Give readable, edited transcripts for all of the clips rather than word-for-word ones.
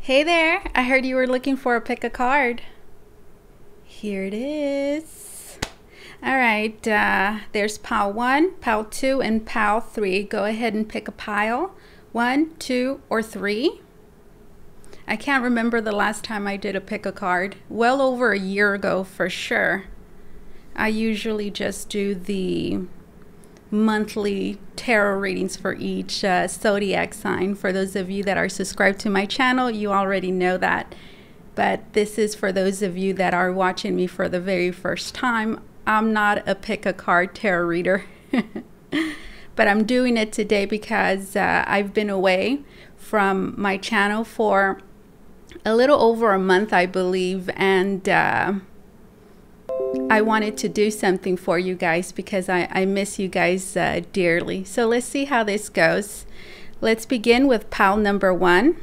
Hey there, I heard you were looking for a pick a card. Here it is. All right, there's pile 1, pile 2, and pile 3. Go ahead and pick a pile, 1, 2, or 3. I can't remember the last time I did a pick a card. Well over a year ago for sure. I usually just do the monthly tarot readings for each zodiac sign. For those of you that are subscribed to my channel, you already know that, but this is for those of you that are watching me for the very first time. I'm not a pick a card tarot reader but I'm doing it today because I've been away from my channel for a little over a month, I believe, and I wanted to do something for you guys because I miss you guys dearly. So let's see how this goes. Let's begin with pile number 1.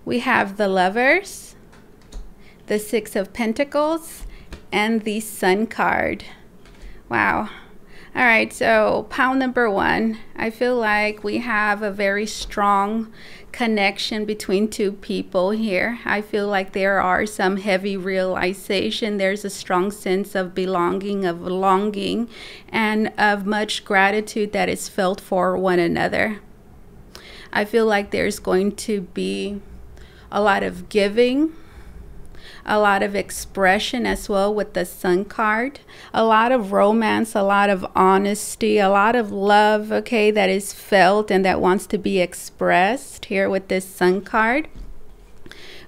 We have the Lovers, the 6 of Pentacles, and the Sun card. Wow. All right, so pile number 1, I feel like we have a very strong connection between two people here. I feel like there are some heavy realization. There's a strong sense of belonging, of longing, and of much gratitude that is felt for one another. I feel like there's going to be a lot of giving, a lot of expression as well with the Sun card, a lot of romance, a lot of honesty, a lot of love, okay, that is felt and that wants to be expressed here with this Sun card.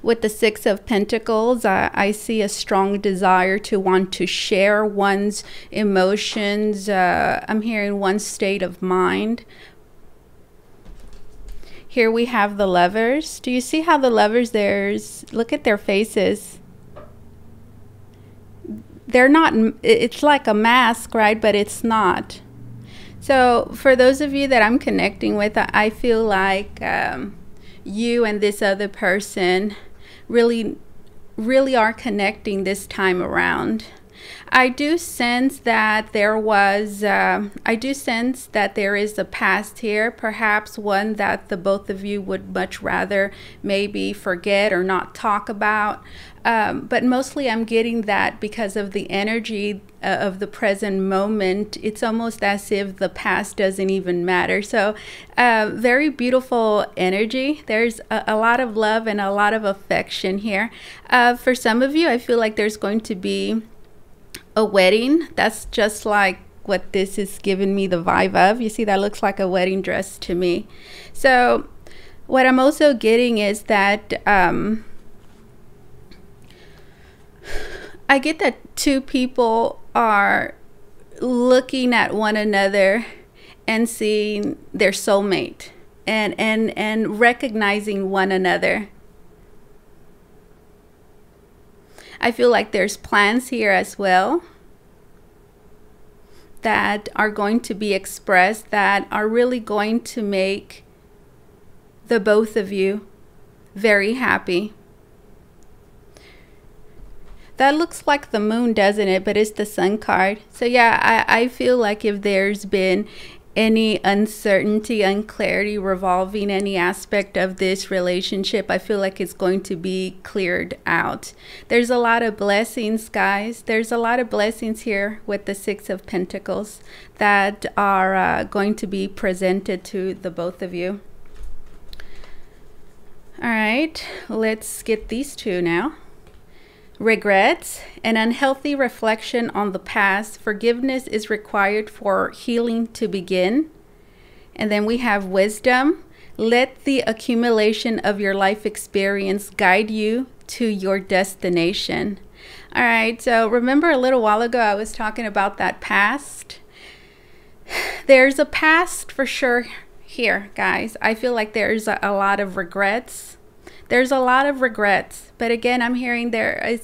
With the 6 of Pentacles, I see a strong desire to want to share one's emotions. I'm hearing one state of mind. Here we have the Lovers. Do you see how the Lovers, look at their faces. They're not, it's like a mask, right? But it's not. So for those of you that I'm connecting with, I feel like you and this other person really are connecting this time around. I do sense that there was, I do sense that there is a past here, perhaps one that the both of you would much rather maybe forget or not talk about. But mostly I'm getting that because of the energy of the present moment. It's almost as if the past doesn't even matter. So very beautiful energy. There's a lot of love and a lot of affection here. For some of you, I feel like there's going to be a wedding. That's just like what this is giving me the vibe of. You see, that looks like a wedding dress to me. So what I'm also getting is that I get that two people are looking at one another and seeing their soulmate and recognizing one another. I feel like there's plans here as well that are going to be expressed that are really going to make the both of you very happy. That looks like the Moon, doesn't it? But it's the Sun card. So yeah, I feel like if there's been any uncertainty, unclarity revolving any aspect of this relationship, I feel like it's going to be cleared out. There's a lot of blessings, guys. There's a lot of blessings here with the 6 of Pentacles that are going to be presented to the both of you. All right, let's get these two now. Regrets, an unhealthy reflection on the past. Forgiveness is required for healing to begin. And then we have Wisdom. Let the accumulation of your life experience guide you to your destination. All right, so remember a little while ago I was talking about that past. There's a past for sure here, guys. I feel like there's a lot of regrets. There's a lot of regrets, but again, I'm hearing I'm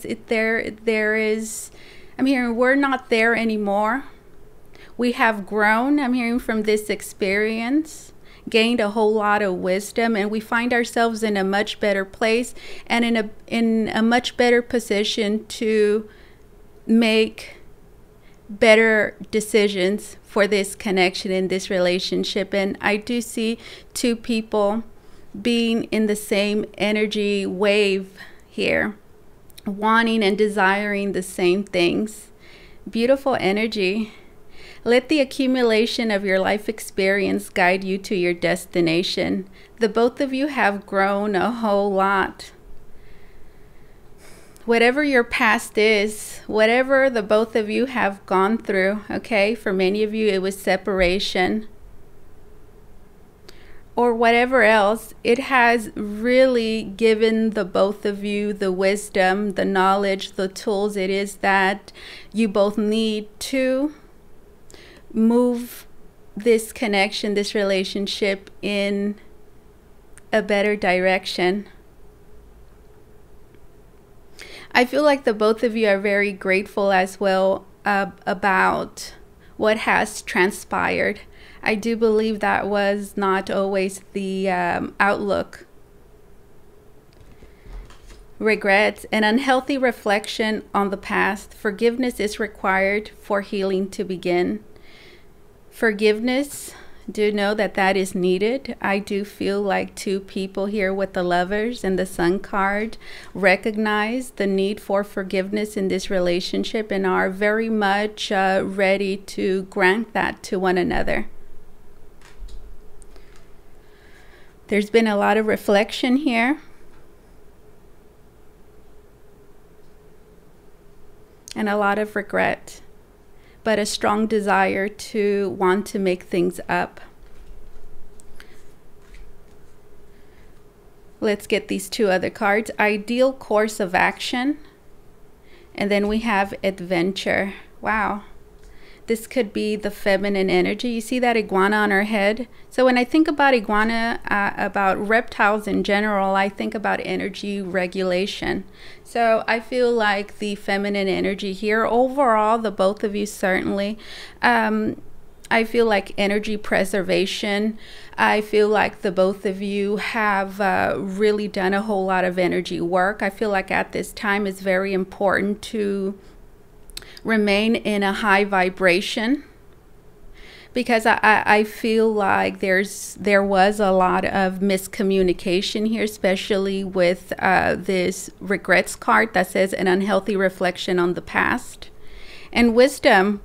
hearing we're not there anymore. We have grown. I'm hearing from this experience, gained a whole lot of wisdom, and we find ourselves in a much better place and in a much better position to make better decisions for this connection in this relationship. And I do see two people being in the same energy wave here, wanting and desiring the same things. Beautiful energy. Let the accumulation of your life experience guide you to your destination. The both of you have grown a whole lot. Whatever your past is, whatever the both of you have gone through, okay? For many of you, it was separation or whatever else. It has really given the both of you the wisdom, the knowledge, the tools it is that you both need to move this connection, this relationship in a better direction. I feel like the both of you are very grateful as well about what has transpired. I do believe that was not always the outlook. Regrets, an unhealthy reflection on the past. Forgiveness is required for healing to begin. Forgiveness, do know that that is needed. I do feel like two people here with the Lovers and the Sun card recognize the need for forgiveness in this relationship and are very much ready to grant that to one another. There's been a lot of reflection here. And a lot of regret, but a strong desire to want to make things up. Let's get these two other cards. Ideal course of action. And then we have adventure. Wow. This could be the feminine energy. You see that iguana on her head? So when I think about iguana, about reptiles in general, I think about energy regulation. So I feel like the feminine energy here, overall, the both of you certainly, I feel like energy preservation. I feel like the both of you have really done a whole lot of energy work. I feel like at this time it's very important to remain in a high vibration, because I feel like there was a lot of miscommunication here, especially with this regrets card that says an unhealthy reflection on the past. And wisdom,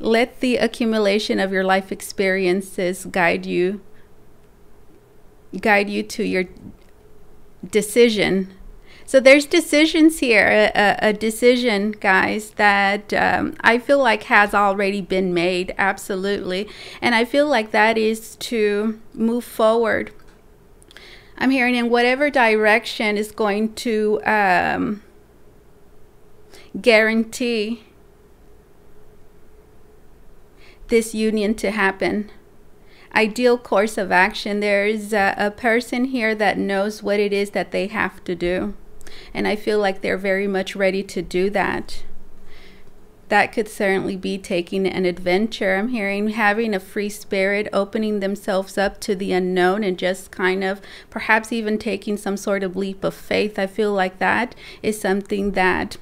let the accumulation of your life experiences guide you to your decision. So there's decisions here, a decision, guys, that I feel like has already been made, absolutely. And I feel like that is to move forward. I'm hearing in whatever direction is going to guarantee this union to happen. Ideal course of action. There's a person here that knows what it is that they have to do. And I feel like they're very much ready to do that. That could certainly be taking an adventure. I'm hearing having a free spirit, opening themselves up to the unknown, and just kind of perhaps even taking some sort of leap of faith. I feel like that is something that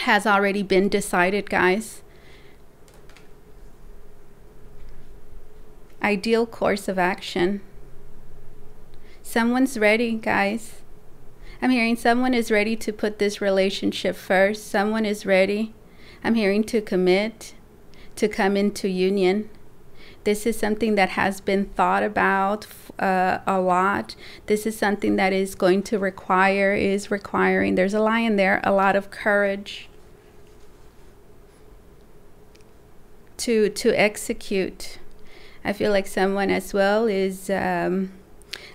has already been decided, guys. Ideal course of action. Someone's ready, guys. I'm hearing someone is ready to put this relationship first. Someone is ready. I'm hearing to commit, to come into union. This is something that has been thought about a lot. This is something that is going to requiring, there's a lion there, a lot of courage to execute. I feel like someone as well is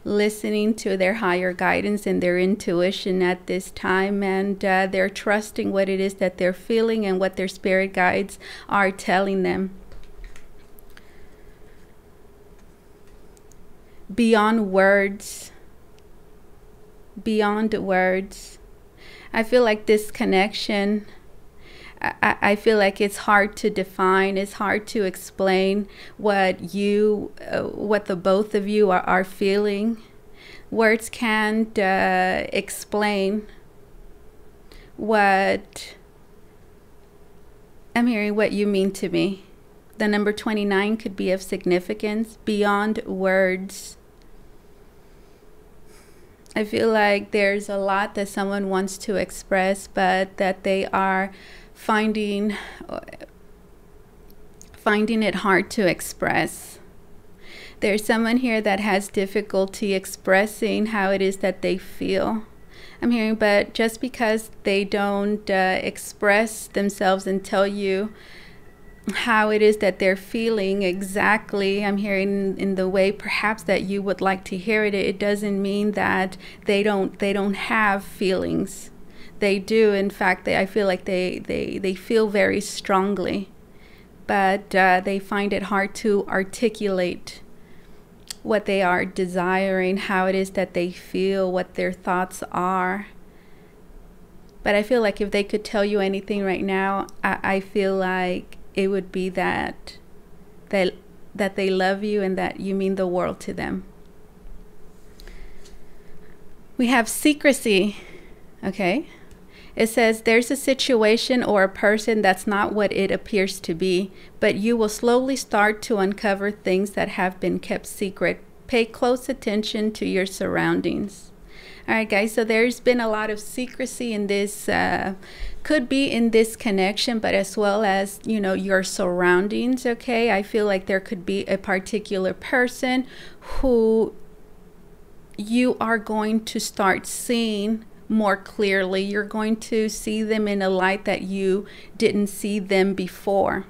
listening to their higher guidance and their intuition at this time, and they're trusting what it is that they're feeling and what their spirit guides are telling them. Beyond words, beyond words. I feel like this connection, I feel like it's hard to define. It's hard to explain what the both of you are feeling. Words can't explain what I'm hearing what you mean to me. The number 29 could be of significance beyond words. I feel like there's a lot that someone wants to express, but that they are finding it hard to express. There's someone here that has difficulty expressing how it is that they feel. I'm hearing, but just because they don't express themselves and tell you how it is that they're feeling exactly, I'm hearing in the way perhaps that you would like to hear it, it doesn't mean that they don't have feelings. They do. In fact, I feel like they feel very strongly, but they find it hard to articulate what they are desiring, how it is that they feel, what their thoughts are. But I feel like if they could tell you anything right now, I feel like it would be that they love you and that you mean the world to them. We have secrecy. Okay. It says there's a situation or a person that's not what it appears to be, but you will slowly start to uncover things that have been kept secret. Pay close attention to your surroundings. All right, guys, so there's been a lot of secrecy in this, could be in this connection, but as well as, you know, your surroundings, okay? I feel like there could be a particular person who you are going to start seeing more clearly. You're going to see them in a light that you didn't see them before.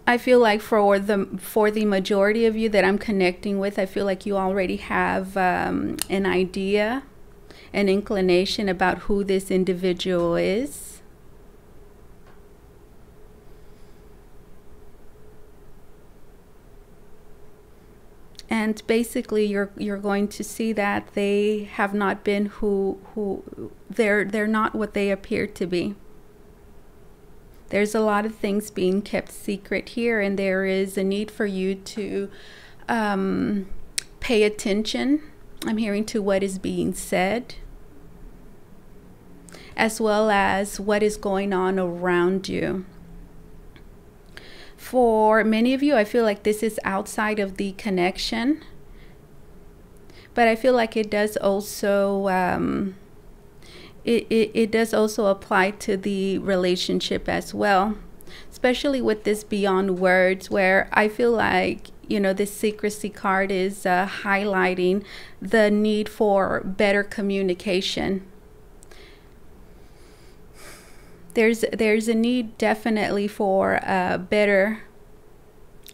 I feel like for the majority of you that I'm connecting with, I feel like you already have an idea, an inclination about who this individual is. And basically you're going to see that they have not been who they're not what they appear to be. There's a lot of things being kept secret here, and there is a need for you to pay attention. I'm hearing to what is being said, as well as what is going on around you. For many of you, I feel like this is outside of the connection, but I feel like it does also it does also apply to the relationship as well, especially with this beyond words, where I feel like, you know, this secrecy card is highlighting the need for better communication. There's a need definitely for better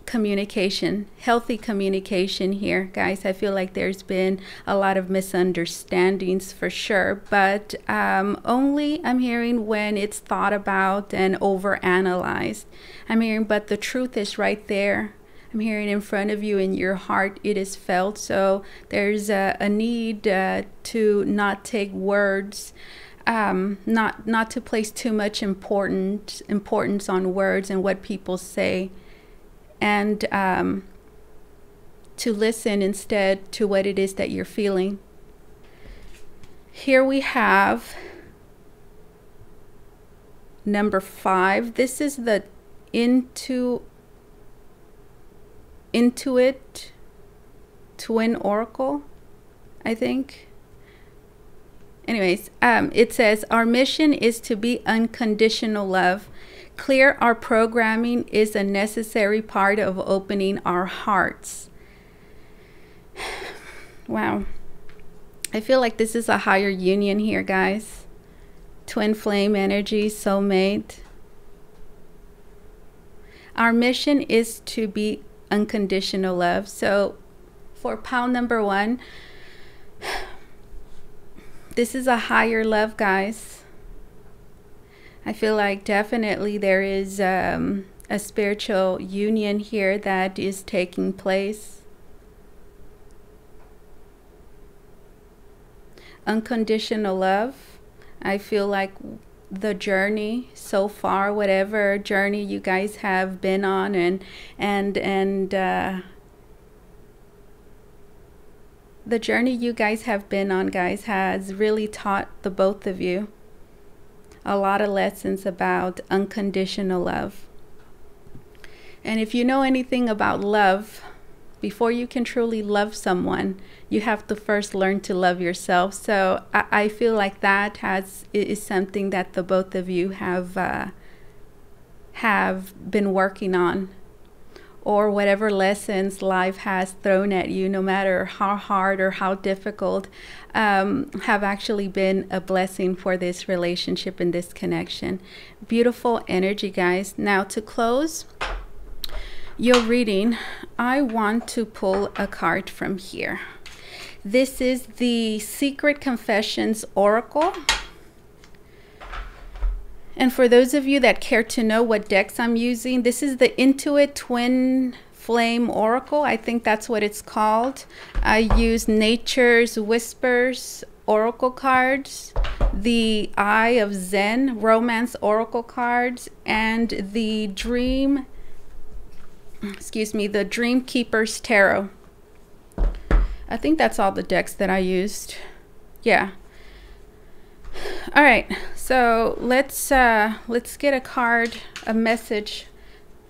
communication, healthy communication here, guys. I feel like there's been a lot of misunderstandings for sure, but only, I'm hearing, when it's thought about and overanalyzed. I'm hearing, but the truth is right there. I'm hearing in front of you, in your heart it is felt. So there's a need to not take words, not to place too much importance on words and what people say, and to listen instead to what it is that you're feeling. Here we have number 5. This is the Intuit Twin Oracle, I think. Anyways, it says our mission is to be unconditional love. Clear our programming is a necessary part of opening our hearts. Wow. I feel like this is a higher union here, guys. Twin flame energy, soulmate. Our mission is to be unconditional love. So for pound number 1, this is a higher love, guys. I feel like definitely there is a spiritual union here that is taking place. Unconditional love. I feel like the journey so far, whatever journey you guys have been on, and the journey you guys have been on, guys, has really taught the both of you a lot of lessons about unconditional love. And if you know anything about love, before you can truly love someone, you have to first learn to love yourself. So I feel like that is something that the both of you have been working on, or whatever lessons life has thrown at you, no matter how hard or how difficult, have actually been a blessing for this relationship and this connection. Beautiful energy, guys. Now, to close your reading, I want to pull a card from here. This is the Secret Confessions Oracle. And for those of you that care to know what decks I'm using, this is the Intuit Twin Flame Oracle. I think that's what it's called. I use Nature's Whispers Oracle cards, the Eye of Zen Romance Oracle cards, and the Dreamkeepers Tarot. I think that's all the decks that I used. Yeah. All right, so let's get a card, a message,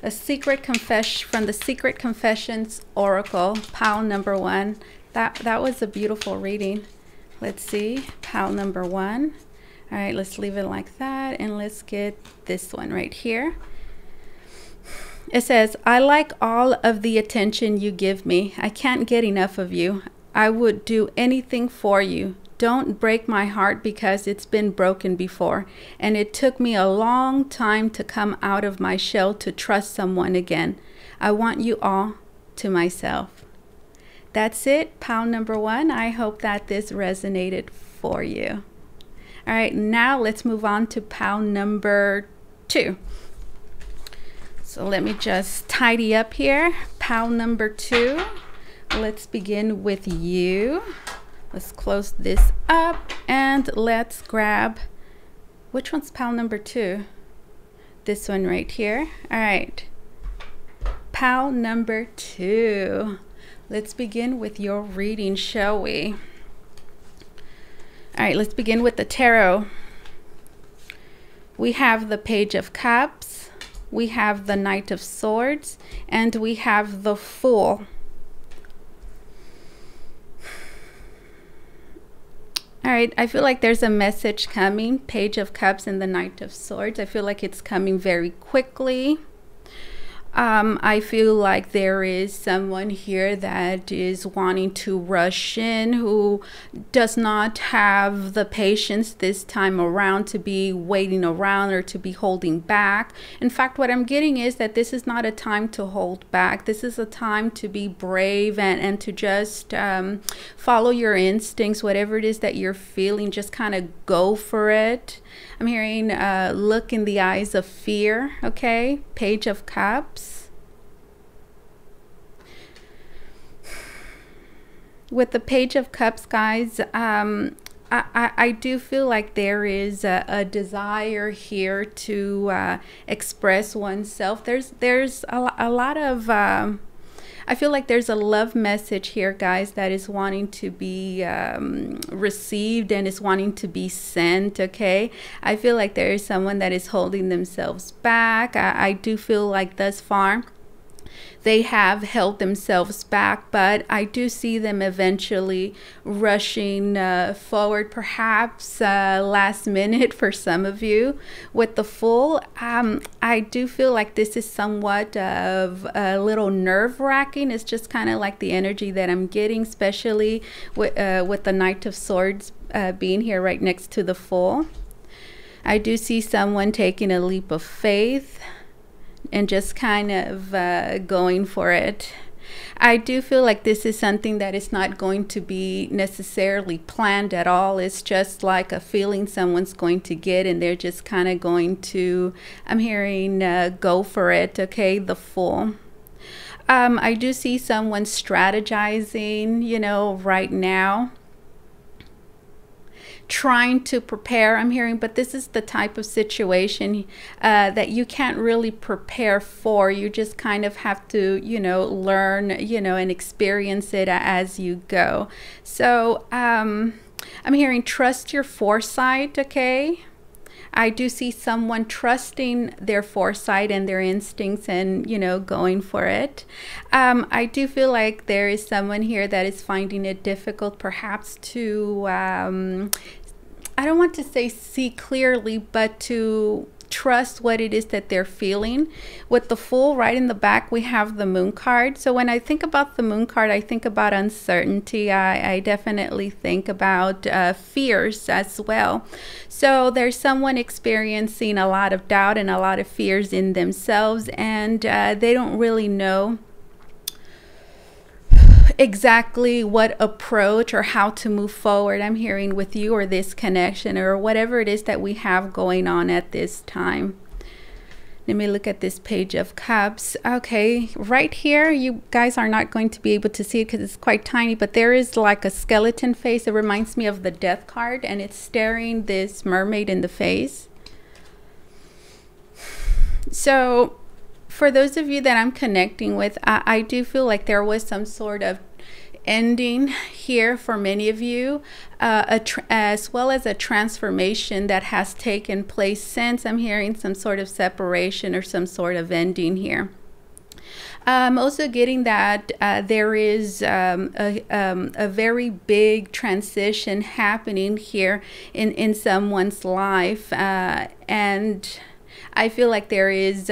a secret confession from the Secret Confessions Oracle, pile number 1. That was a beautiful reading. Let's see, pile number 1. All right, let's leave it like that, and let's get this one right here. It says, I like all of the attention you give me. I can't get enough of you. I would do anything for you. Don't break my heart, because it's been broken before, and it took me a long time to come out of my shell to trust someone again. I want you all to myself. That's it, pile number 1. I hope that this resonated for you. All right, now let's move on to pile number 2. So let me just tidy up here. Pile number 2. Let's begin with you. Let's close this up and let's grab, which one's pile number 2? This one right here. All right, pile number 2. Let's begin with your reading, shall we? All right, let's begin with the tarot. We have the Page of Cups, we have the Knight of Swords, and we have the Fool. All right, I feel like there's a message coming. Page of Cups and the Knight of Swords. I feel like it's coming very quickly. I feel like there is someone here that is wanting to rush in, who does not have the patience this time around to be waiting around or to be holding back. In fact, what I'm getting is that this is not a time to hold back. This is a time to be brave and to just follow your instincts, whatever it is that you're feeling, just kind of go for it. I'm hearing look in the eyes of fear, okay? Page of Cups. With the Page of Cups, guys, I do feel like there is a desire here to express oneself. There's a lot of... I feel like there's a love message here, guys, that is wanting to be received and is wanting to be sent, okay? I feel like there is someone that is holding themselves back. I do feel like thus far they have held themselves back, but I do see them eventually rushing forward, perhaps last minute for some of you. With the Fool, I do feel like this is somewhat of a little nerve-wracking. It's just kind of like the energy that I'm getting, especially with the Knight of Swords being here right next to the Fool. I do see someone taking a leap of faith and just kind of going for it. I do feel like this is something that is not going to be necessarily planned at all. It's just like a feeling someone's going to get, and they're just kind of going to, I'm hearing, go for it, okay? The Fool. I do see someone strategizing, you know, right now, trying to prepare, I'm hearing, but this is the type of situation that you can't really prepare for. You just kind of have to, you know, learn, you know, and experience it as you go. So I'm hearing trust your foresight, okay? I do see someone trusting their foresight and their instincts and, you know, going for it. I do feel like there is someone here that is finding it difficult perhaps to, I don't want to say see clearly, but to trust what it is that they're feeling. With the Fool right in the back, we have the Moon card. So when I think about the Moon card, I think about uncertainty. I definitely think about fears as well. So there's someone experiencing a lot of doubt and a lot of fears in themselves, and they don't really know exactly what approach or how to move forward. I'm hearing with you or this connection or whatever it is that we have going on at this time. Let me look at this Page of Cups. Okay, right here, you guys are not going to be able to see it because it's quite tiny, but there is like a skeleton face. It reminds me of the Death card, and it's staring this mermaid in the face. So for those of you that I'm connecting with, I do feel like there was some sort of ending here for many of you, as well as a transformation that has taken place since. I'm hearing some sort of separation or some sort of ending here. I'm also getting that there is a very big transition happening here in someone's life, and I feel like there is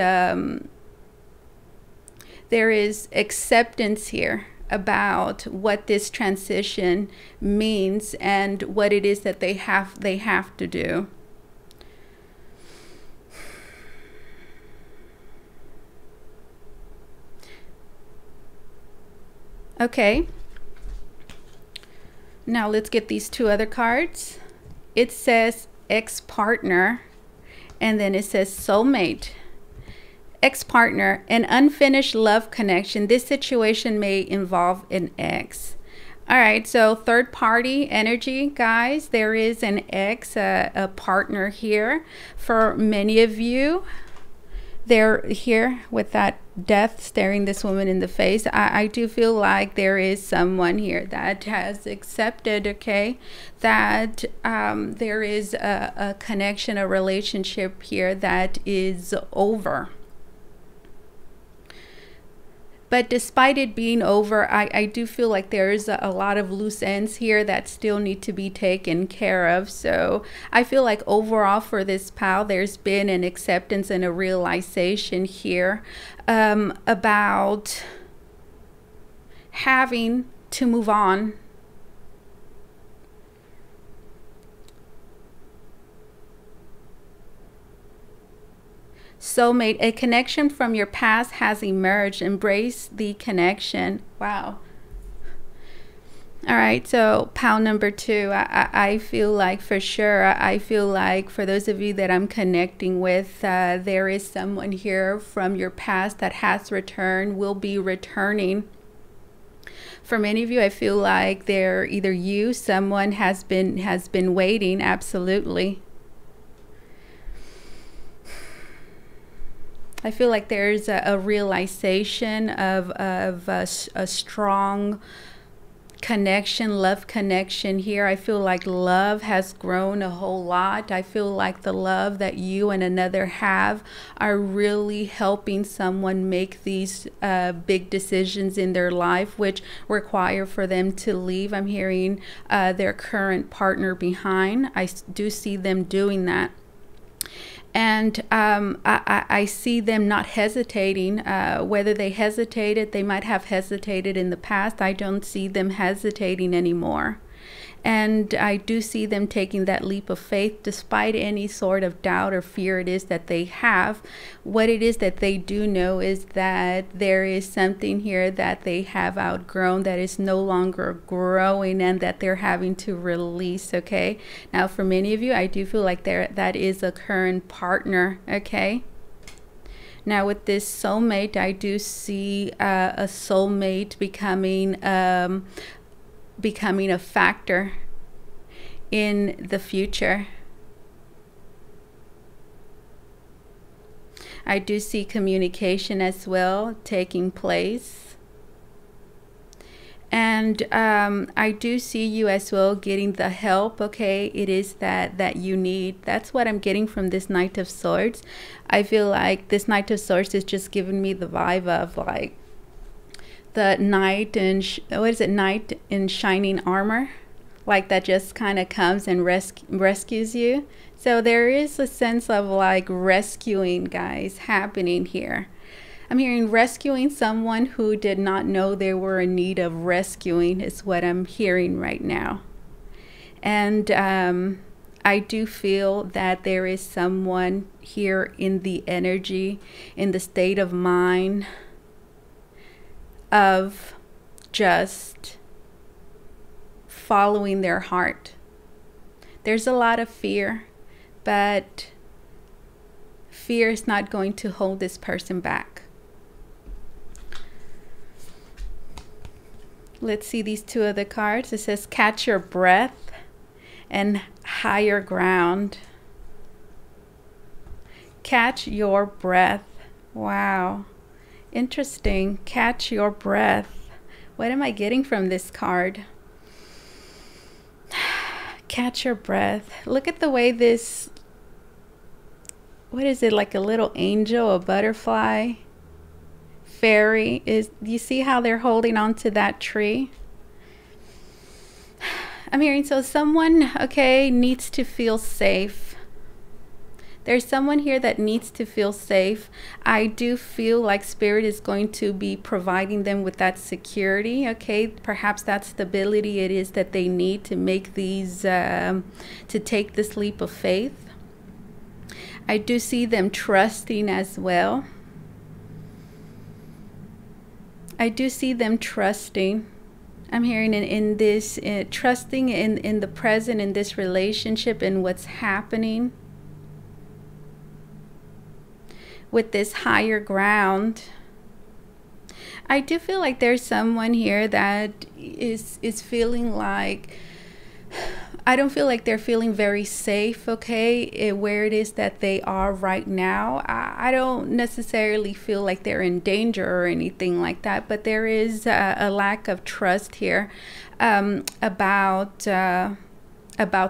acceptance here about what this transition means and what it is that they have to do. Okay, now let's get these two other cards. It says ex-partner, and then it says soulmate. Ex-partner, an unfinished love connection. This situation may involve an ex. All right, so third party energy, guys. There is an ex, a partner here. For many of you, they're here with that death staring this woman in the face. I do feel like there is someone here that has accepted, okay, that there is a connection, a relationship here that is over. But despite it being over, I do feel like there's a lot of loose ends here that still need to be taken care of. So I feel like overall for this pal, there's been an acceptance and a realization here about having to move on. Soulmate, a connection from your past has emerged. Embrace the connection. Wow. All right, so pal number two, I feel like for sure, I feel like for those of you that I'm connecting with, there is someone here from your past that has returned, will be returning. For many of you, I feel like they're either you, someone has been waiting, absolutely. I feel like there's a realization of a strong connection, love connection here. I feel like love has grown a whole lot. I feel like the love that you and another have are really helping someone make these big decisions in their life, which require for them to leave. I'm hearing their current partner behind. I do see them doing that. And I see them not hesitating. Whether they hesitated, they might have hesitated in the past. I don't see them hesitating anymore. And I do see them taking that leap of faith despite any sort of doubt or fear it is that they have. What it is that they do know is that there is something here that they have outgrown that is no longer growing and that they're having to release, okay? Now, for many of you, I do feel like that is a current partner, okay? Now, with this soulmate, I do see a soulmate becoming a factor in the future. I do see communication as well taking place. And I do see you as well getting the help, okay? It is that you need. That's what I'm getting from this Knight of Swords. I feel like this Knight of Swords is just giving me the vibe of like the knight in, what is it, knight in shining armor, like that just kind of comes and rescues you. So there is a sense of like rescuing, guys, happening here. I'm hearing rescuing someone who did not know they were in need of rescuing is what I'm hearing right now. And I do feel that there is someone here in the energy, in the state of mind of just following their heart. There's a lot of fear, but fear is not going to hold this person back. Let's see these two other cards. It says catch your breath and higher ground. Catch your breath. Wow. Interesting. Catch your breath. What am I getting from this card? Catch your breath. Look at the way this, what is it, like a little angel, a butterfly, fairy is, you see how they're holding on to that tree? I'm hearing, so someone, okay, needs to feel safe. There's someone here that needs to feel safe. I do feel like Spirit is going to be providing them with that security, okay? Perhaps that stability it is that they need to make these, to take this leap of faith. I do see them trusting as well. I do see them trusting. I'm hearing in this, trusting in the present, in this relationship, in what's happening. With this higher ground, I do feel like there's someone here that is feeling like, I don't feel like they're feeling very safe, okay, where it is that they are right now. I don't necessarily feel like they're in danger or anything like that, but there is a lack of trust here about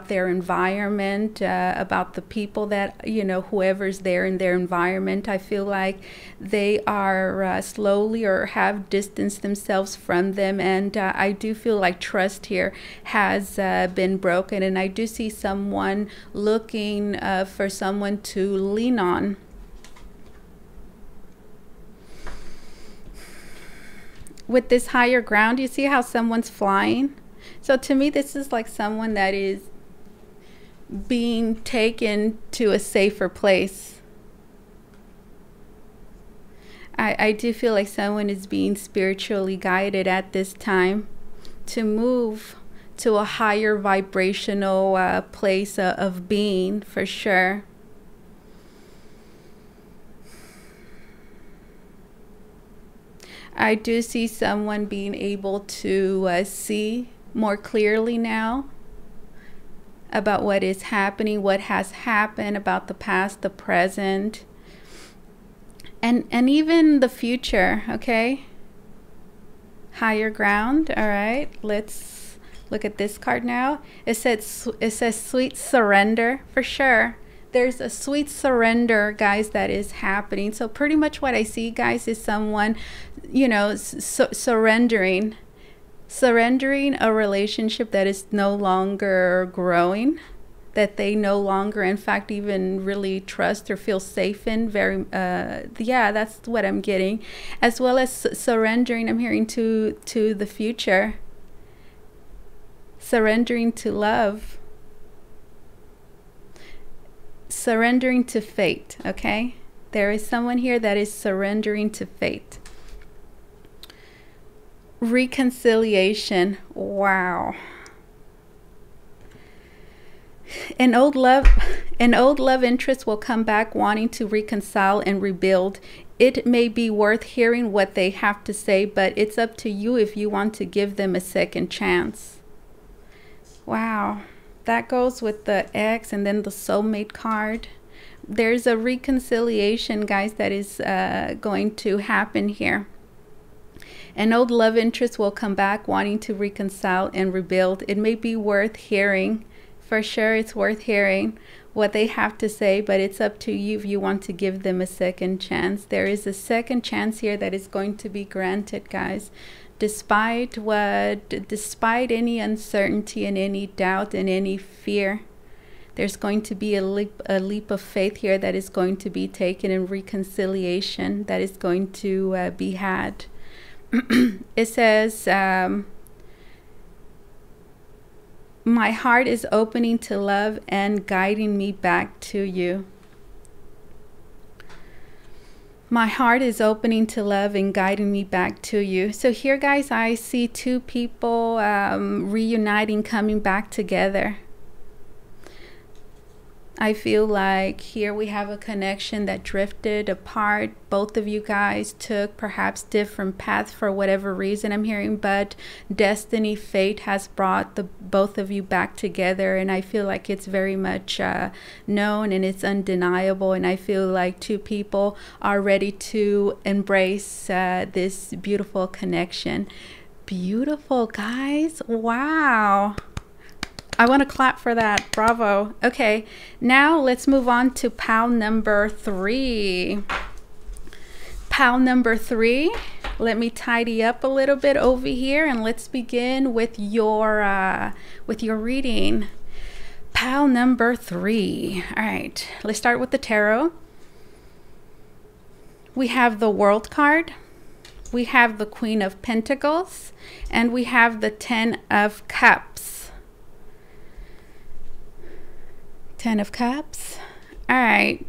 their environment, about the people that, you know, whoever's there in their environment. I feel like they are slowly or have distanced themselves from them. And I do feel like trust here has been broken. And I do see someone looking for someone to lean on. With this higher ground, you see how someone's flying? So to me, this is like someone that is being taken to a safer place. I do feel like someone is being spiritually guided at this time to move to a higher vibrational place of being, for sure. I do see someone being able to see more clearly now about what is happening, what has happened, about the past, the present, and even the future, okay? Higher ground. All right, let's look at this card now. It says sweet surrender, for sure. There's a sweet surrender, guys, that is happening. So pretty much what I see, guys, is someone, you know, surrendering a relationship that is no longer growing, that they no longer, in fact, even really trust or feel safe in. Yeah, that's what I'm getting. As well as surrendering, I'm hearing, to the future. Surrendering to love. Surrendering to fate, okay? There is someone here that is surrendering to fate. Reconciliation. Wow. An old love interest will come back wanting to reconcile and rebuild. It may be worth hearing what they have to say, but it's up to you if you want to give them a second chance. Wow. That goes with the X and then the soulmate card. There's a reconciliation, guys, that is going to happen here. An old love interest will come back wanting to reconcile and rebuild. It may be worth hearing. For sure, it's worth hearing what they have to say, but it's up to you if you want to give them a second chance. There is a second chance here that is going to be granted, guys. Despite any uncertainty and any doubt and any fear, there's going to be a leap of faith here that is going to be taken, in reconciliation that is going to be had. It says, my heart is opening to love and guiding me back to you. My heart is opening to love and guiding me back to you. So here, guys, I see two people reuniting, coming back together. I feel like here we have a connection that drifted apart. Both of you guys took perhaps different paths for whatever reason I'm hearing, but destiny, fate has brought the both of you back together, and I feel like it's very much known and it's undeniable, and I feel like two people are ready to embrace this beautiful connection. Beautiful, guys. Wow. I want to clap for that. Bravo. Okay, now let's move on to pile number 3. Pile number 3. Let me tidy up a little bit over here, and let's begin with your reading. Pile number 3. All right, let's start with the tarot. We have the World card. We have the Queen of Pentacles, and we have the 10 of Cups. 10 of Cups. All right.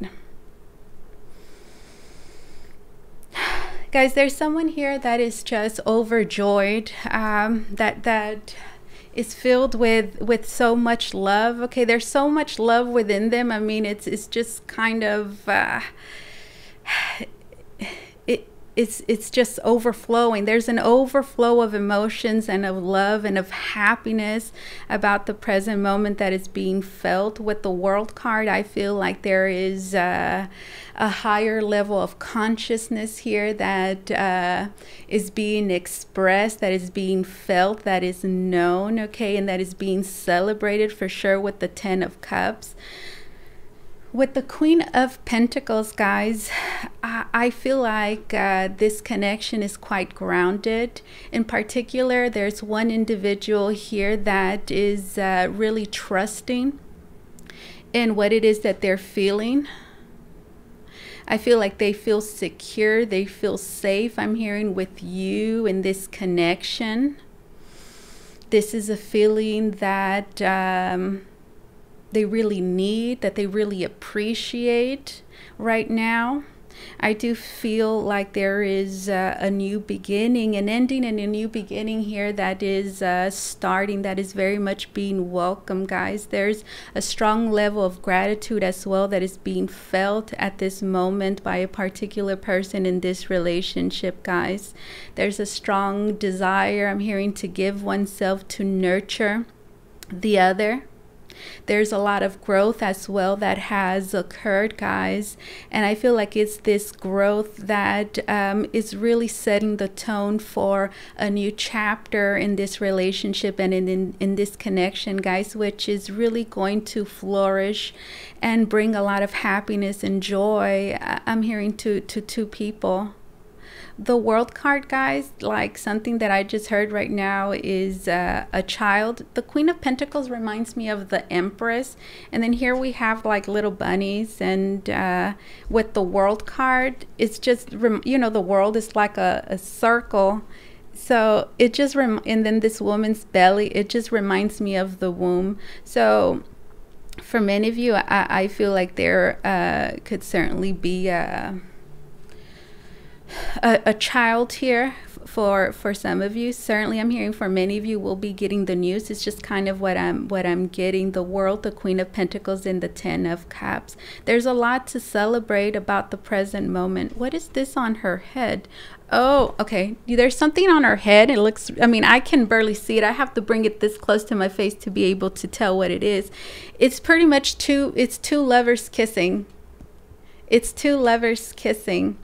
Guys, there's someone here that is just overjoyed, that is filled with so much love. Okay, there's so much love within them. I mean, it's just kind of it's just overflowing. There's an overflow of emotions and of love and of happiness about the present moment that is being felt. With the World card, I feel like there is a higher level of consciousness here that is being expressed, that is being felt, that is known, okay, and that is being celebrated for sure with the 10 of Cups. With the Queen of Pentacles, guys, I feel like this connection is quite grounded. In particular, there's one individual here that is really trusting in what it is that they're feeling. I feel like they feel secure, they feel safe. I'm hearing with you in this connection. This is a feeling that they really need, that they really appreciate right now. I do feel like there is a new beginning, an ending and a new beginning here that is starting, that is very much being welcomed, guys. There's a strong level of gratitude as well that is being felt at this moment by a particular person in this relationship, guys. There's a strong desire, I'm hearing, to give oneself, to nurture the other. There's a lot of growth as well that has occurred, guys, and I feel like it's this growth that is really setting the tone for a new chapter in this relationship and in this connection, guys, which is really going to flourish and bring a lot of happiness and joy. I'm hearing to two people. The World card, guys, like something that I just heard right now is a child. The Queen of Pentacles reminds me of the Empress. And then here we have like little bunnies. And with the World card, it's just, you know, the world is like a circle. So it just, and then this woman's belly, it just reminds me of the womb. So for many of you, I feel like there could certainly be a child here for some of you. Certainly I'm hearing for many of you will be getting the news. It's just kind of what I'm getting. The World, the Queen of Pentacles, and the 10 of Cups. There's a lot to celebrate about the present moment. What is this on her head? Oh, okay, there's something on her head. It looks, I mean, I can barely see it. I have to bring it this close to my face to be able to tell what it is. It's pretty much two lovers kissing. It's two lovers kissing.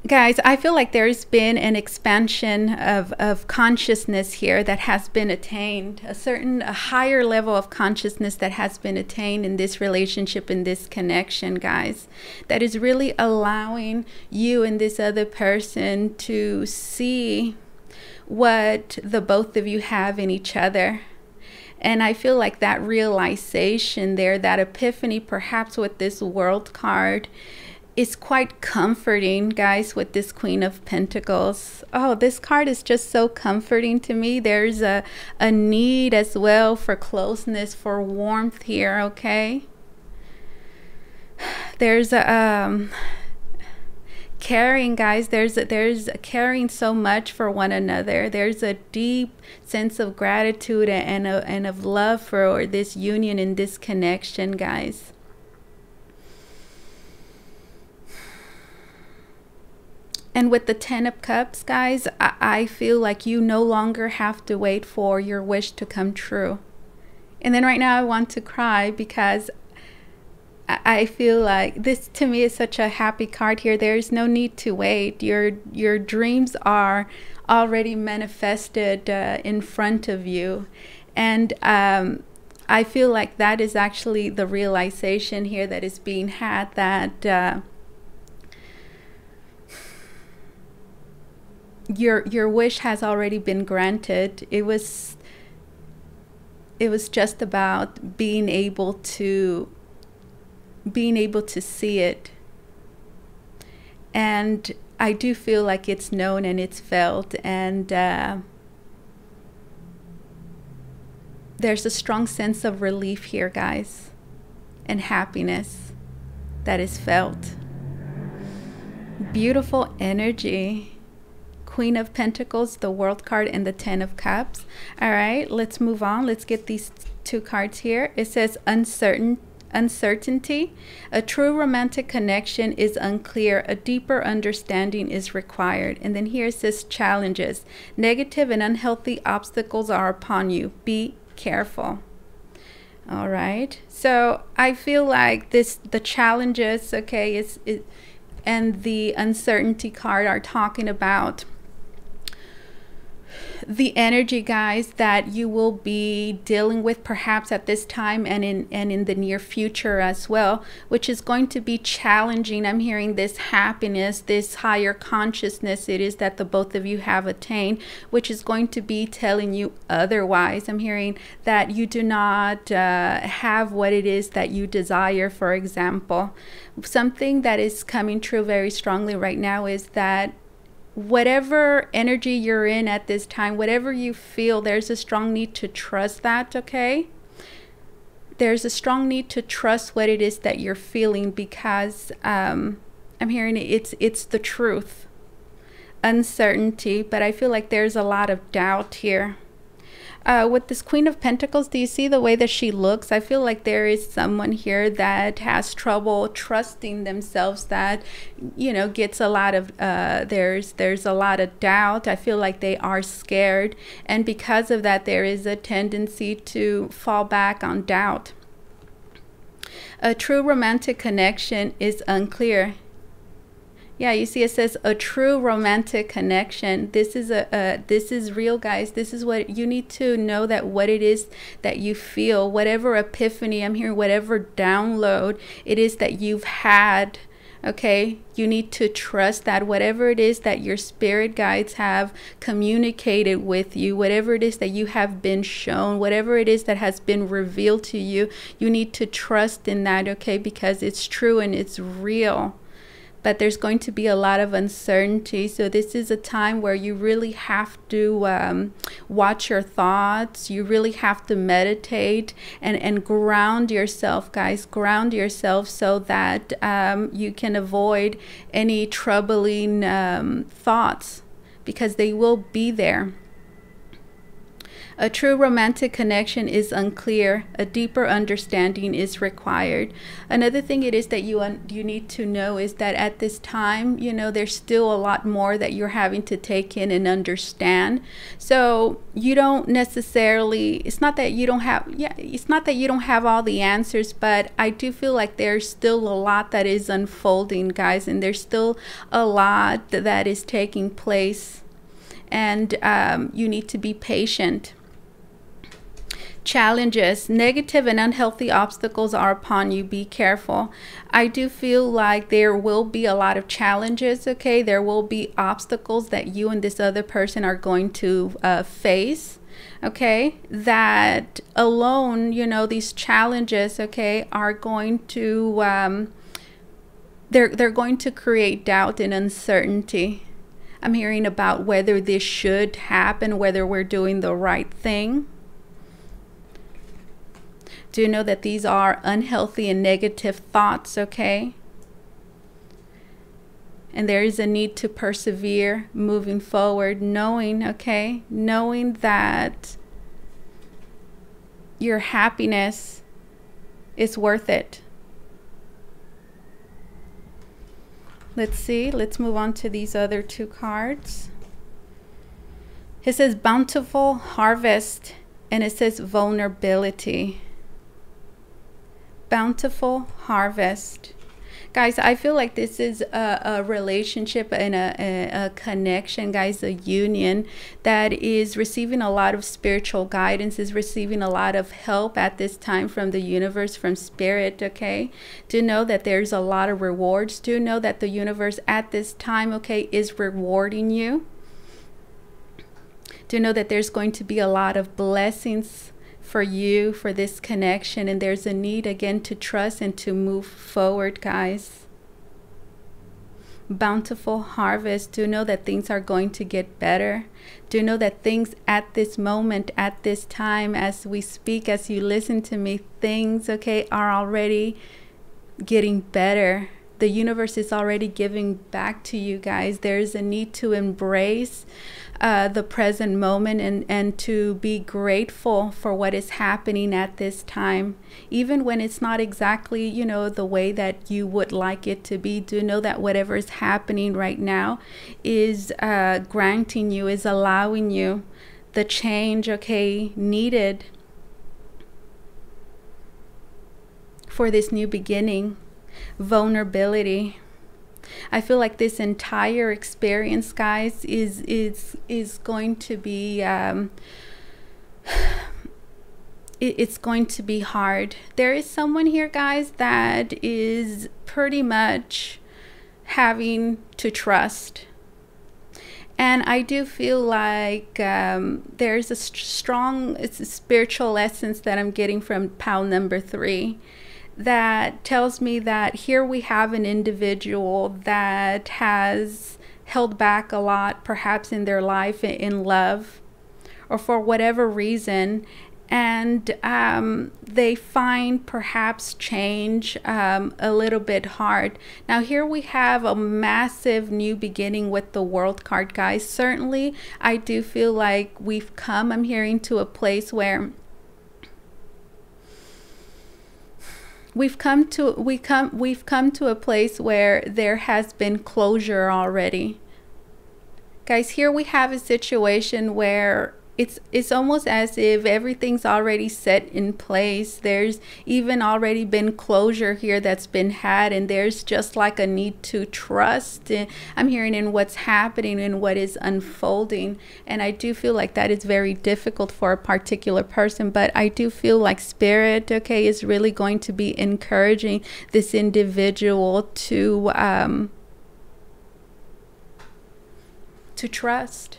Guys, I feel like there's been an expansion of consciousness here that has been attained, a higher level of consciousness that has been attained in this relationship, in this connection, guys, that is really allowing you and this other person to see what the both of you have in each other. And I feel like that realization there, that epiphany, perhaps with this World card, is quite comforting, guys, with this Queen of Pentacles. Oh, this card is just so comforting to me. There's a need as well for closeness, for warmth here, okay? There's a caring, guys. There's a caring so much for one another. There's a deep sense of gratitude and of love for this union and this connection, guys. And with the Ten of Cups, guys, I feel like you no longer have to wait for your wish to come true. And then right now I want to cry because I feel like this, to me, is such a happy card here. There's no need to wait. Your dreams are already manifested in front of you. And I feel like that is actually the realization here that is being had, that your wish has already been granted. It was just about being able to see it. And I do feel like it's known and it's felt, and there's a strong sense of relief here, guys, and happiness that is felt. Beautiful energy. Queen of Pentacles, the World card, and the Ten of Cups. All right, let's move on. Let's get these two cards here. It says uncertainty. A true romantic connection is unclear. A deeper understanding is required. And then here it says challenges. Negative and unhealthy obstacles are upon you. Be careful. All right. So I feel like the challenges, okay, and the uncertainty card are talking about the energy, guys, that you will be dealing with perhaps at this time and in the near future as well, which is going to be challenging. I'm hearing this happiness, this higher consciousness it is that the both of you have attained, which is going to be telling you otherwise. I'm hearing that you do not have what it is that you desire. For example, something that is coming true very strongly right now is that whatever energy you're in at this time, whatever you feel, there's a strong need to trust that, okay? There's a strong need to trust what it is that you're feeling, because I'm hearing it's the truth. Uncertainty, but I feel like there's a lot of doubt here. With this Queen of Pentacles, do you see the way that she looks? I feel like there is someone here that has trouble trusting themselves, that, you know, gets a lot of, there's a lot of doubt. I feel like they are scared. And because of that, there is a tendency to fall back on doubt. A true romantic connection is unclear. Yeah, you see it says a true romantic connection. This is this is real, guys. This is what you need to know, that what it is that you feel, whatever epiphany, I'm hearing whatever download it is that you've had, okay? You need to trust that whatever it is that your spirit guides have communicated with you, whatever it is that you have been shown, whatever it is that has been revealed to you, you need to trust in that, okay? Because it's true and it's real. But there's going to be a lot of uncertainty. So this is a time where you really have to watch your thoughts. You really have to meditate and ground yourself, guys. Ground yourself so that you can avoid any troubling thoughts, because they will be there. A true romantic connection is unclear. A deeper understanding is required. Another thing it is that you need to know is that at this time, you know, there's still a lot more that you're having to take in and understand. So you don't necessarily, it's not that you don't have all the answers, but I do feel like there's still a lot that is unfolding, guys, and there's still a lot that is taking place, and you need to be patient. Challenges, negative and unhealthy obstacles are upon you. Be careful. I do feel like there will be a lot of challenges, okay? There will be obstacles that you and this other person are going to face, okay? That alone, you know, these challenges, okay, are going to, they're going to create doubt and uncertainty. I'm hearing about whether this should happen, whether we're doing the right thing. Do know that these are unhealthy and negative thoughts, okay? And there is a need to persevere moving forward, knowing, okay, knowing that your happiness is worth it. Let's see, let's move on to these other two cards. It says bountiful harvest, and it says vulnerability. Bountiful harvest. Guys, I feel like this is a relationship and a connection, guys, a union that is receiving a lot of spiritual guidance, is receiving a lot of help at this time from the universe, from spirit, okay? Do know that there's a lot of rewards. Do know that the universe at this time, okay, is rewarding you. Do know that there's going to be a lot of blessings for you, for this connection, and there's a need again to trust and to move forward, guys. Bountiful harvest. Do know that things are going to get better. Do know that things at this moment, at this time, as we speak, as you listen to me, things, okay, are already getting better. The universe is already giving back to you, guys. There's a need to embrace the present moment and to be grateful for what is happening at this time, even when it's not exactly, you know, the way that you would like it to be. Do know that whatever is happening right now is granting you, is allowing you the change, okay, needed for this new beginning. Vulnerability. I feel like this entire experience, guys, is going to be it's going to be hard. There is someone here, guys, that is pretty much having to trust. And I do feel like there's a strong, it's a spiritual essence that I'm getting from pile number 3. That tells me that here we have an individual that has held back a lot, perhaps in their life, in love, or for whatever reason, and they find perhaps change a little bit hard. Now here we have a massive new beginning with the World card, guys. Certainly I do feel like we've come, I'm hearing, to a place where we've come to a place where there has been closure already. Guys, here we have a situation where it's almost as if everything's already set in place. There's even already been closure here that's been had, and there's just like a need to trust. I'm hearing in what's happening and what is unfolding, and I do feel like that is very difficult for a particular person, but I do feel like spirit, okay, is really going to be encouraging this individual to trust.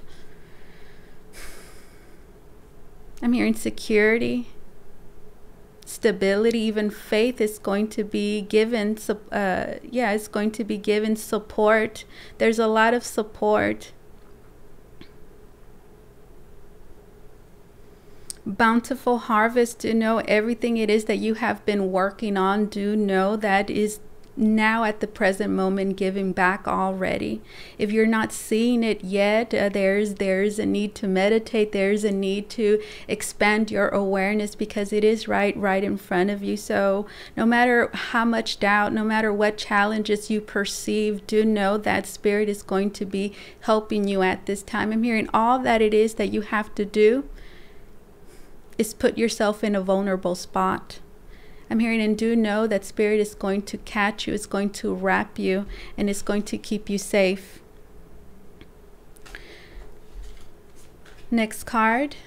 I'm hearing security, stability, even faith is going to be given. Yeah, it's going to be given support. There's a lot of support. Bountiful harvest. To know everything it is that you have been working on. Do know that is now at the present moment giving back already. If you're not seeing it yet, there's a need to meditate. There's a need to expand your awareness, because it is right in front of you. So no matter how much doubt, no matter what challenges you perceive, do know that Spirit is going to be helping you at this time. I'm hearing all that it is that you have to do is put yourself in a vulnerable spot. I'm hearing, and do know that Spirit is going to catch you, it's going to wrap you, and it's going to keep you safe. Next card,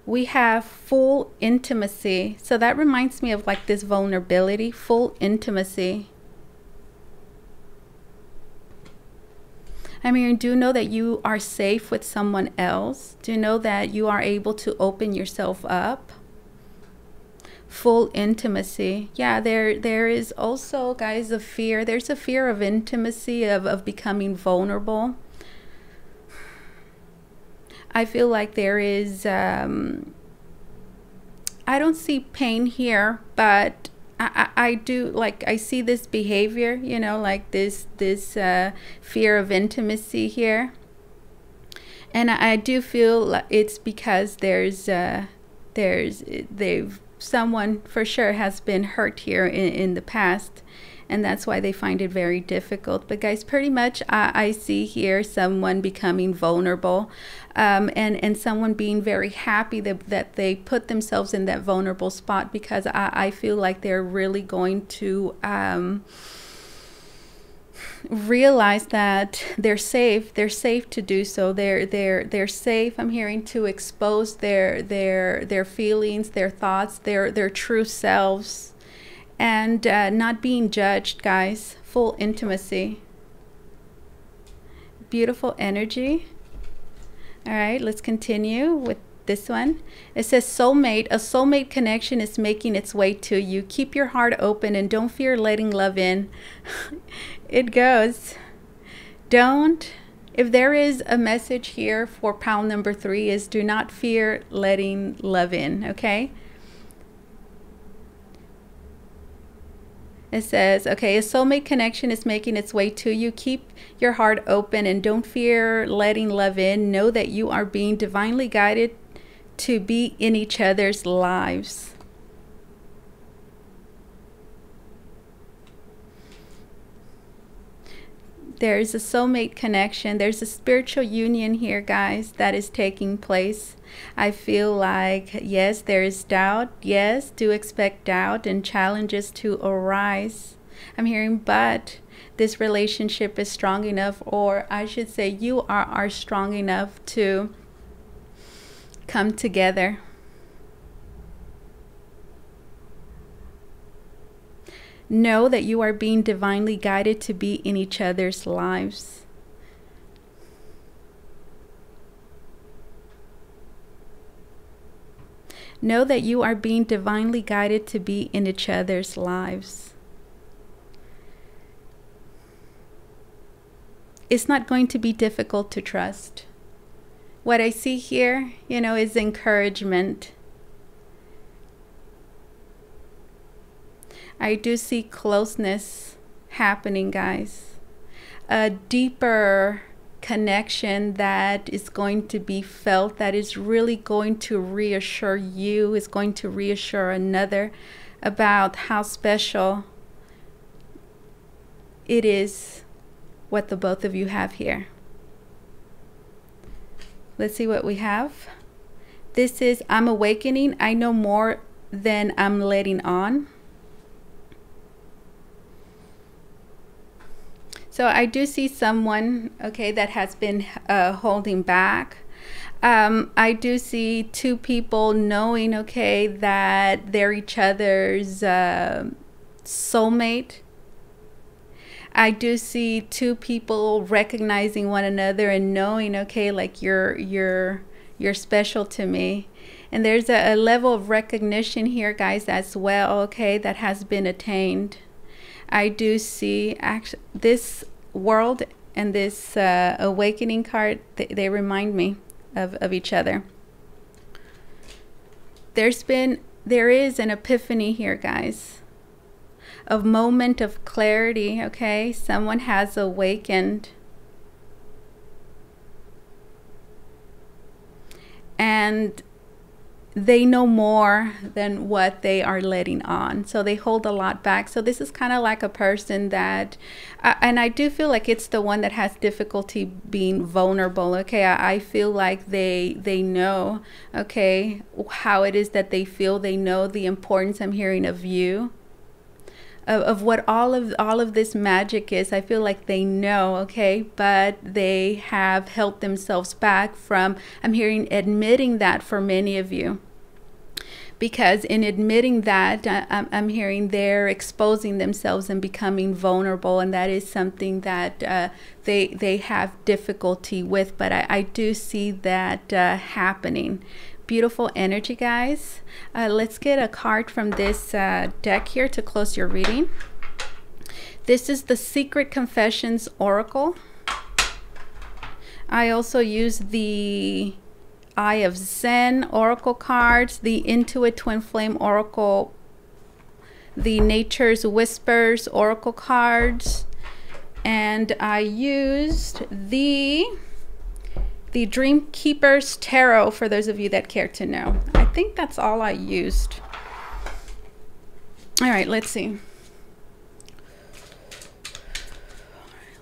we have full intimacy. So that reminds me of like this vulnerability, full intimacy. I mean, do know that you are safe with someone else. Do know that you are able to open yourself up. Full intimacy. Yeah, there is also, guys, a fear. There's a fear of intimacy, of becoming vulnerable. I feel like there is, I don't see pain here, but I do, like, I see this behavior, you know, like this fear of intimacy here. And I do feel like it's because someone for sure has been hurt here in the past, and that's why they find it very difficult. But guys, pretty much I see here someone becoming vulnerable, and someone being very happy that they put themselves in that vulnerable spot, because I feel like they're really going to realize that they're safe to do so. They're safe, I'm hearing, to expose their feelings, their thoughts, their true selves, and not being judged, guys. Full intimacy. Beautiful energy. All right, let's continue with this one. It says soulmate. A soulmate connection is making its way to you. Keep your heart open and don't fear letting love in. It goes, don't, if there is a message here for pile number 3, is do not fear letting love in, okay? It says, okay, a soulmate connection is making its way to you. Keep your heart open and don't fear letting love in. Know that you are being divinely guided to be in each other's lives. There's a soulmate connection. There's a spiritual union here, guys, that is taking place. I feel like, yes, there is doubt. Yes, do expect doubt and challenges to arise. I'm hearing, but this relationship is strong enough, or I should say you are strong enough to come together. Know that you are being divinely guided to be in each other's lives. Know that you are being divinely guided to be in each other's lives. It's not going to be difficult to trust. What I see here, you know, is encouragement. I do see closeness happening, guys. A deeper connection that is going to be felt, that is really going to reassure you, is going to reassure another about how special it is what the both of you have here. Let's see what we have. This is, I'm awakening. I know more than I'm letting on. So I do see someone, okay, that has been holding back. I do see two people knowing, okay, that they're each other's soulmate. I do see two people recognizing one another and knowing, okay, like you're special to me. And there's a level of recognition here, guys, as well, okay, that has been attained. I do see actually this world and this awakening card, they remind me of each other. There is an epiphany here, guys. moment of clarity, okay? Someone has awakened. And they know more than what they are letting on. So they hold a lot back. So this is kind of like a person that, and I do feel like it's the one that has difficulty being vulnerable. Okay, I feel like they know, okay, how it is that they feel. They know the importance, I'm hearing, of you. Of what all of this magic is. I feel like they know, okay, but they have held themselves back from, I'm hearing, admitting that for many of you. Because in admitting that, I'm hearing they're exposing themselves and becoming vulnerable, and that is something that they have difficulty with. But I do see that happening. Beautiful energy, guys. Let's get a card from this deck here to close your reading. This is the Secret Confessions Oracle. I also use the Eye of Zen Oracle cards, the Intuit Twin Flame Oracle, the Nature's Whispers Oracle cards, and I used the Dreamkeepers Tarot, for those of you that care to know. I think that's all I used. All right, let's see.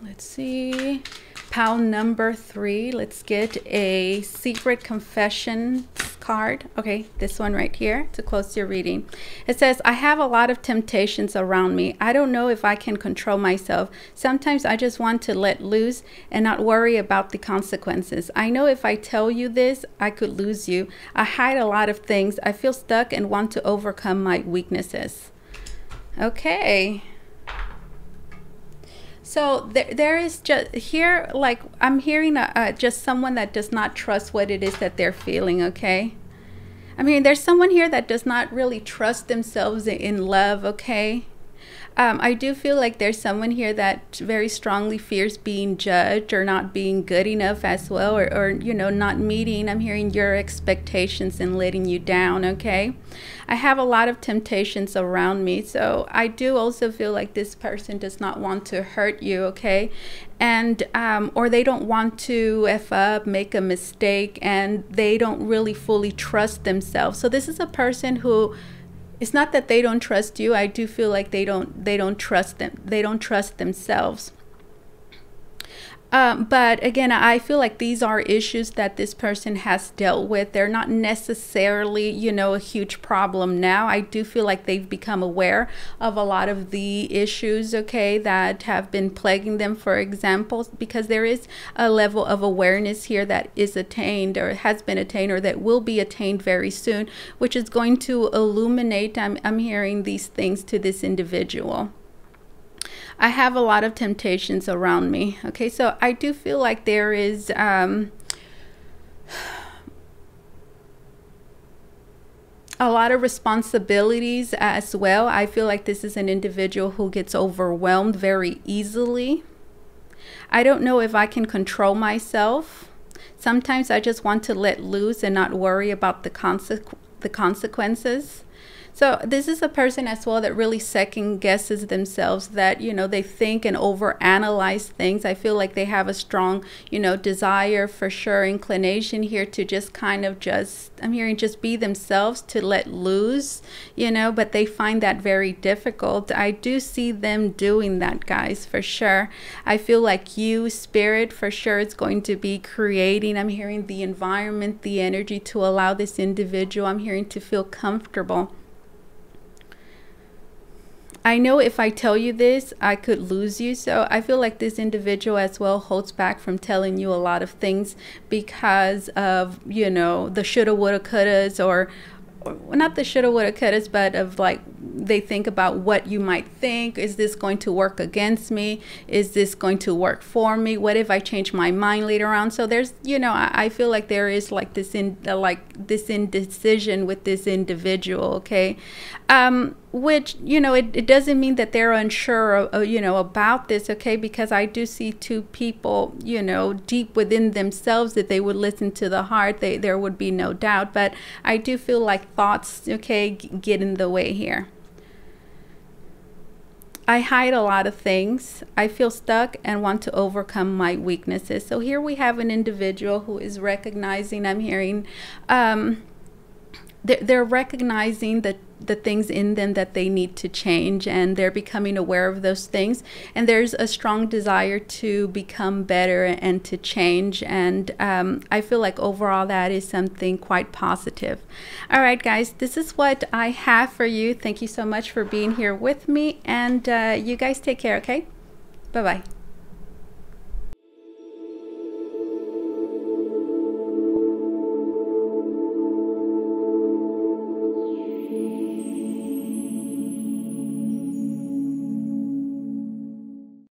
Let's see. Pile number 3. Let's get a Secret Confessions card. Okay, this one right here to close your reading. It says, I have a lot of temptations around me. I don't know if I can control myself. Sometimes I just want to let loose and not worry about the consequences. I know if I tell you this, I could lose you. I hide a lot of things. I feel stuck and want to overcome my weaknesses. Okay. So there is just here, like, I'm hearing just someone that does not trust what it is that they're feeling, okay? I mean, there's someone here that does not really trust themselves in love, okay? I do feel like there's someone here that very strongly fears being judged or not being good enough as well, or you know, not meeting, I'm hearing, your expectations and letting you down, okay? I have a lot of temptations around me, so I do also feel like this person does not want to hurt you, okay? And or they don't want to F up, make a mistake, and they don't really fully trust themselves. So this is a person who, it's not that they don't trust you. I do feel like they don't trust themselves. But again, I feel like these are issues that this person has dealt with. They're not necessarily, you know, a huge problem now. I do feel like they've become aware of a lot of the issues, okay, that have been plaguing them, for example, because there is a level of awareness here that is attained, or has been attained, or that will be attained very soon, which is going to illuminate, I'm hearing, these things to this individual. I have a lot of temptations around me. Okay, so I do feel like there is a lot of responsibilities as well. I feel like this is an individual who gets overwhelmed very easily. I don't know if I can control myself. Sometimes I just want to let loose and not worry about the consequences. So this is a person as well that really second guesses themselves, that, you know, they think and overanalyze things. I feel like they have a strong, you know, desire, for sure, inclination here to just kind of just, I'm hearing, just be themselves, to let loose, you know, but they find that very difficult. I do see them doing that, guys, for sure. I feel like you, Spirit, for sure, it's going to be creating, I'm hearing, the environment, the energy to allow this individual, I'm hearing, to feel comfortable. I know if I tell you this, I could lose you. So I feel like this individual as well holds back from telling you a lot of things because of, you know, the shoulda, woulda, couldas, or not the shoulda, woulda, couldas, but of, like, they think about what you might think. Is this going to work against me? Is this going to work for me? What if I change my mind later on? So there's, you know, I feel like there is like this indecision with this individual, okay? Which, you know, it doesn't mean that they're unsure, you know, about this, okay? Because I do see two people, you know, deep within themselves, that they would listen to the heart. There would be no doubt. But I do feel like thoughts, okay, get in the way here. I hide a lot of things. I feel stuck and want to overcome my weaknesses. So here we have an individual who is recognizing, I'm hearing, they're recognizing the things in them that they need to change, and they're becoming aware of those things, and there's a strong desire to become better and to change, and I feel like overall that is something quite positive. All right, guys, this is what I have for you. Thank you so much for being here with me, and you guys take care. Okay, bye bye.